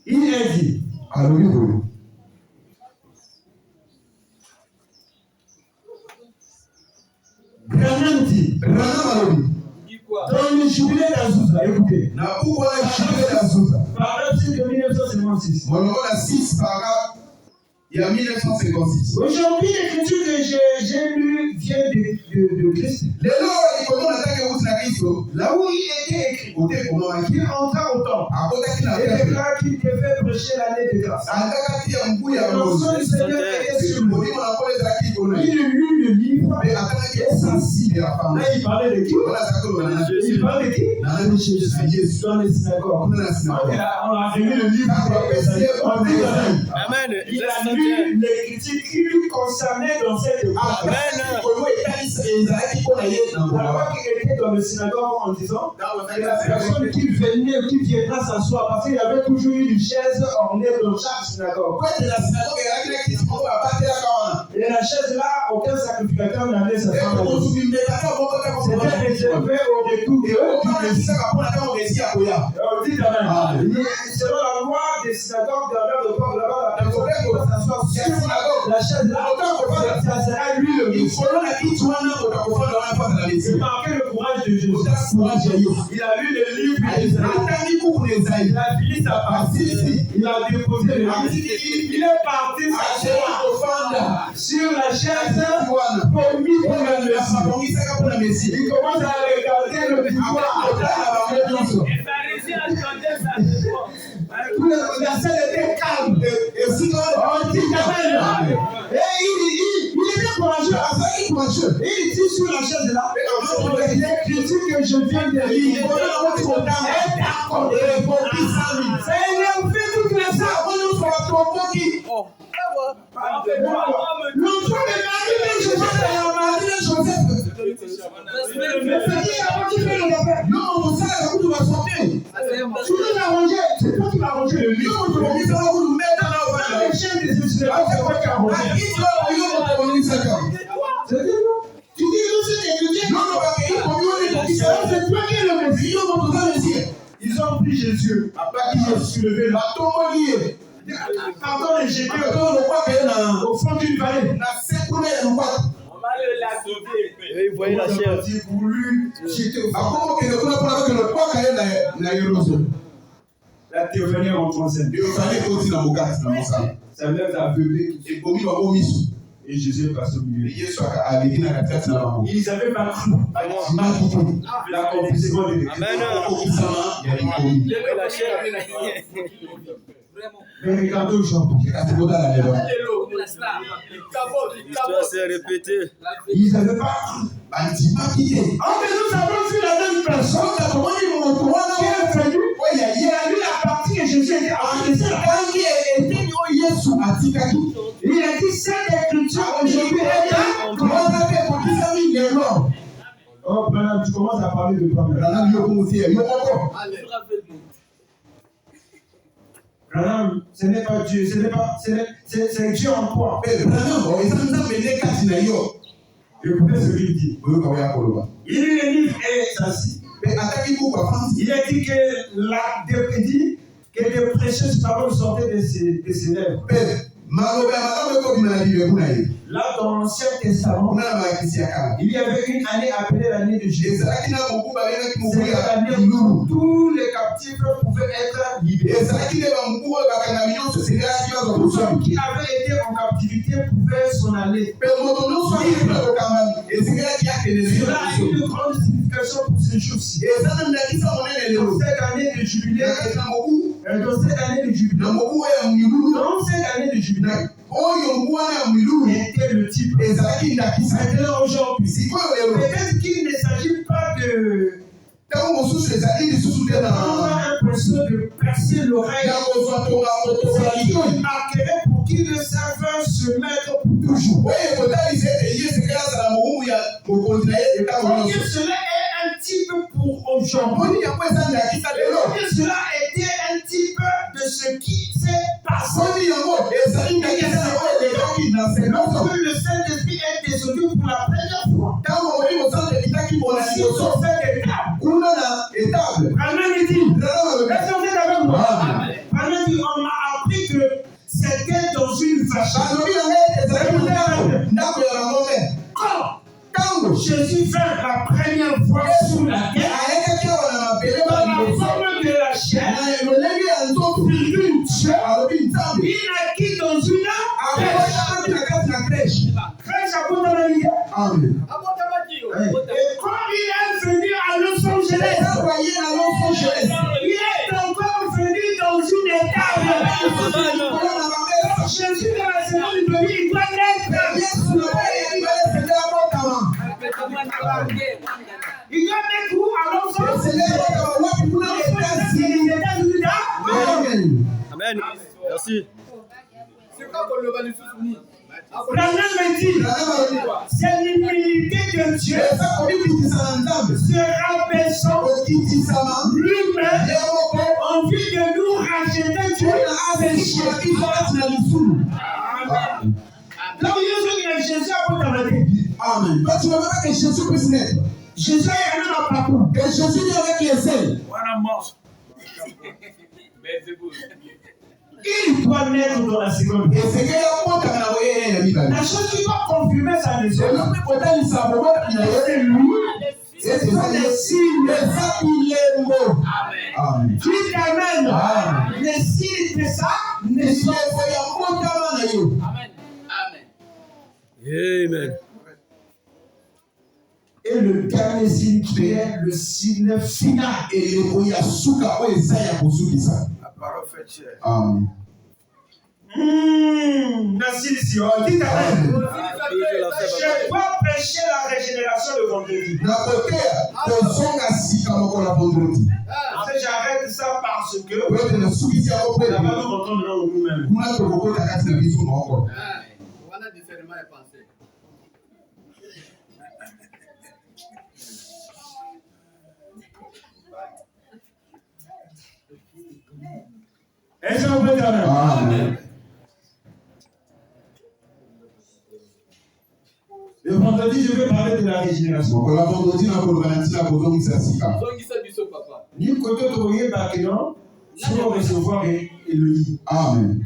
Il a dit. Alléluia. Branham dit. Dans le jubilé d'Azusa, écoutez. Par l'article de 1956. Il y a 1956. Aujourd'hui, l'écriture que j'ai lue vient de Christ. Là où il était écrit, il entra au temple et déclare qu'il devait prêcher l'année de grâce. L'onction du Seigneur était sur lui. Il lut le livre et s'assit. Là, il parlait de qui? Il parlait de qui? De Jésus. Dans les synagogues. On a remis le livre. Amen. Il a lu les critiques qui lui concernaient dans cette époque. Amen. Alors qu'il était dans le synagogue en disant que la personne qui viendra s'asseoir, parce qu'il y avait toujours eu une chaise ornée dans chaque synagogue. Et la chaise là, aucun sacrificateur n'allait s'asseoir. C'était réservé au retour du Messie. On dit amen. Selon la loi des synagogues dans le peuple là-bas, la personne qui va s'asseoir sur la chaise là, ça sera lui le Messie. Il marquait le courage de Jésus. Il a lu le livre d'Ésaïe. Il a fini sa partie. Il a déposé le livre. Il est parti sur la chaise promis pour le Messie. Il commence à regarder le pouvoir. Tout le verset était calme. On dit Amen. Et il était courageux. Et il dit sur la chaise là, l'écriture que je viens de lire est accordée. Seigneur, fais toutes les choses. L'enfant de Marie et Joseph, tu veux l'arranger, c'est toi qui vas arranger le lit. Tu dis c'est toi qui es le Messie. Ils ont pris Jésus, ils ont soulevé la tombe. Pardon, et j'étais au fond d'une vallée. Et il voyait la chair. La théophanie rentre en scène. Sa mère l'a aveuglé. Et Jésus passe au milieu. Ils avaient pas cru. L'accomplissement de Dieu. Amen. La chair. Mais regardez aujourd'hui. L'histoire s'est répétée. Ils n'avaient pas cru. Mais nous avons vu la même personne qui est venue. Il a lu la partie que Jésus était enregistré. Il a dit cette écriture aujourd'hui est là. Oh, Branham, tu commences à parler de toi-même. Branham, ce n'est pas Dieu, c'est Dieu en toi. Écoutez ce qu'il dit. Il lit le livre et s'assit. Il a dit que des précieuses paroles sortaient de ses lèvres. Là, dans l'Ancien Testament, il y avait une année appelée l'année de Jésus. C'est l'année où tous les captifs pouvaient être libérés. Tous ceux qui avaient été en captivité pouvaient s'en aller. Cela a une grande signification pour ce jour-ci. Dans cette année de jubilé, était le type. Maintenant aujourd'hui, peut-être qu'il ne s'agit pas de l'impression de percer l'oreille. Il marquerait pour qu'il le serveur se mette pour toujours. Cela est un type pour aujourd'hui. Cela était un type de ce qui s'est passé. Lorsque le Saint-Esprit est descendu pour la première fois, si on fait des tables, Amen dit, est-ce que vous êtes avec moi? Amen dit, on fâché. Quand Jésus vint la première fois sur la terre, dans la forme de la chair, il naquit dans une crèche. Crèche à Botamalide. Et quand il est venu à Los Angeles, il est encore venu dans une étape. Jésus dans la seconde de vie, il doit naître. Il doit naître où à Los Angeles? Amen. Merci. Branham me dit, c'est l'humilité de Dieu se rabaissant lui-même en vue de nous racheter Dieu à péché. Là où Jésus a porté la tête. Amen. Toi, tu ne veux pas que Jésus puisse naître. Jésus est allé dans parcours. Que Jésus vient avec les ailes. Voilà mort. Il doit naître dans la seconde. Et c'est que la chose qui doit confirmer sa naissance, c'est lui. C'est le signe de ça qu'il est mort. Amen. Dites Amen. Les signes de ça ne sont pas. Amen. Et le dernier signe qui est le signe final. Et le Oyasuka, Oezaya Kosukisa. La parole fait chair. Amen. Merci, Seigneur. Dites Amen. Je dois prêcher la régénération le vendredi. Après, j'arrête ça parce que nous entendons nous-mêmes. Est-ce qu'on peut dire Amen? Le vendredi, je vais parler de la régénération. Ni côté de Royer Bakénon, si on recevoir Elohim. Amen.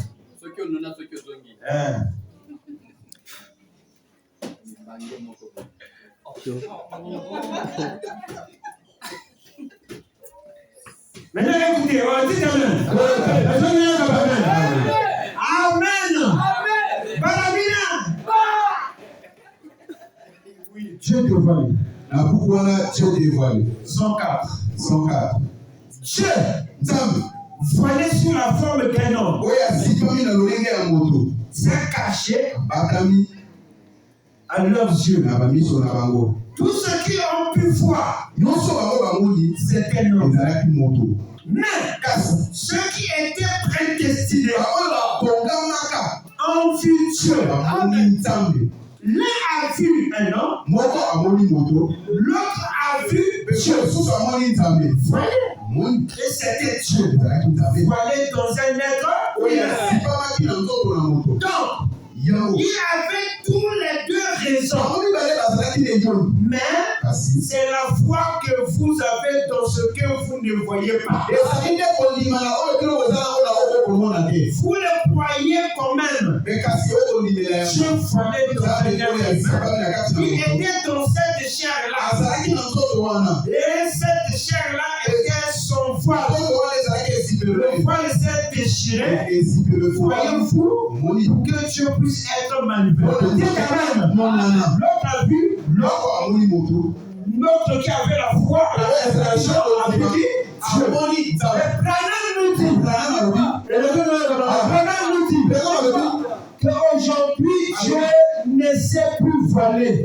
Maintenant, écoutez, on dit Amen. Amen. Baramina. Oui, Dieu dévoile. 104. 104. Dieu voilé sous la forme d'un homme. C'est caché à leurs yeux. Tous ceux qui ont pu voir, c'est un homme. Mais ceux qui étaient prédestinés ont vu Dieu. L'un a vu un homme, l'autre a vu Dieu. Voyez, et c'était Dieu. Voilé dans un être. Donc, il avait tous les deux raisons. Mais c'est la foi que vous avez dans ce que vous ne voyez pas. Vous le croyez quand même. Dieu voilé dans un être. Il était dans cette chair-là. Et cette chair-là était son voile. Le voile s'est déchiré. Voyez-vous que Dieu puisse être manipulé. Dites Amen. L'autre a vu, l'autre qui avait la foi, la résurrection, a vu qui? Dieu. Branham nous dit qu'aujourd'hui Dieu ne sait plus voler.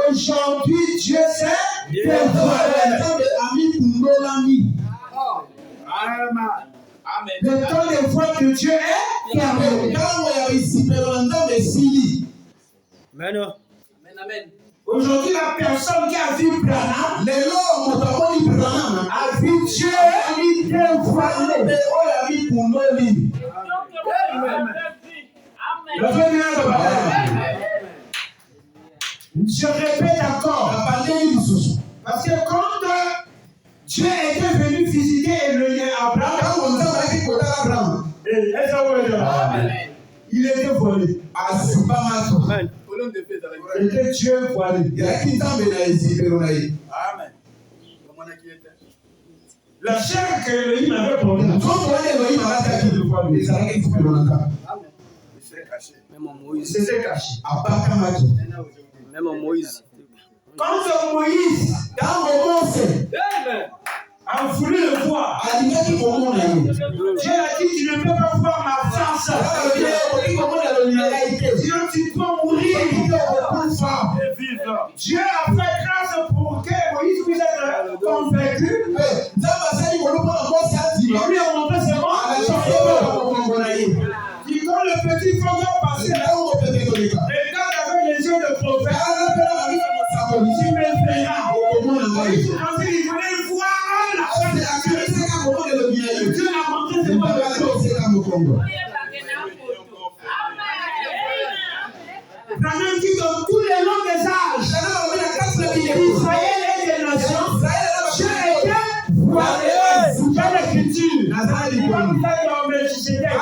Aujourd'hui Dieu sait dévoiler. Le temps de foi de Dieu est terminé. Amen. Aujourd'hui, la personne qui a vu Branham a vu Dieu dévoilé. Je répète encore. Parce que quand Dieu était venu visiter Abraham, Amen. Il était volé. Amen. Il était tué volé. Amen. La chair que Elohim avait portée. Même Moïse. C'était caché. Même Moïse. Quand Moïse a voulu le voir, Dieu a dit tu ne peux pas voir ma face. Sinon tu dois mourir. Dieu a fait grâce pour que Moïse puisse être convaincu. Il lui a montré ses mains. Quand le petit fantôme passait, regarde avec les yeux de prophète. Tu me verras. Moïse, quand il voulait voir la face de Dieu, Dieu a montré ses mains de choses. Branham dit dans tous les noms des âges, Israël et des nations, Dieu était voilé dans l'écriture. Il va nous faire dans Melchisedec.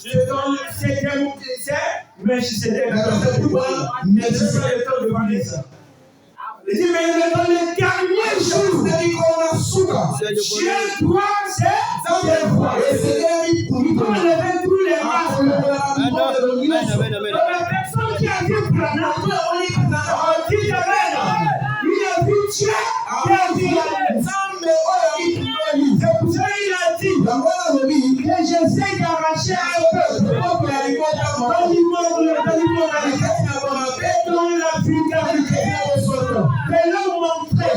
C'est dans le septième Melchisedec. Il dit, mais dans le dernier jour, Dieu doit se dévoiler. Il doit lever tous les masques. La personne qui a vu Branham, on dit Amen. Il a vu Dieu qui a dit c'est pour ça qu'il a dit que j'essaie d'arracher un peuple dans l'Afrique, de leur montrer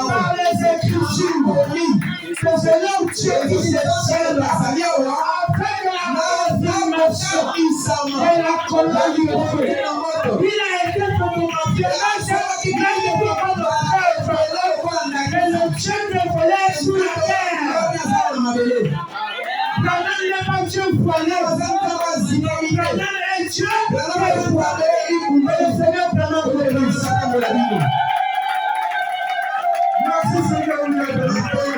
par les Écritures que c'est leur Dieu qui se sert après la confirmation et la colère du feu. Il a été photographié, il a été photographié, et le Dieu de volait sous la terre. Branham n'est pas Dieu voilé. Branham est Dieu qui est voilé. Et le Seigneur Branham voulait nous. Merci Seigneur.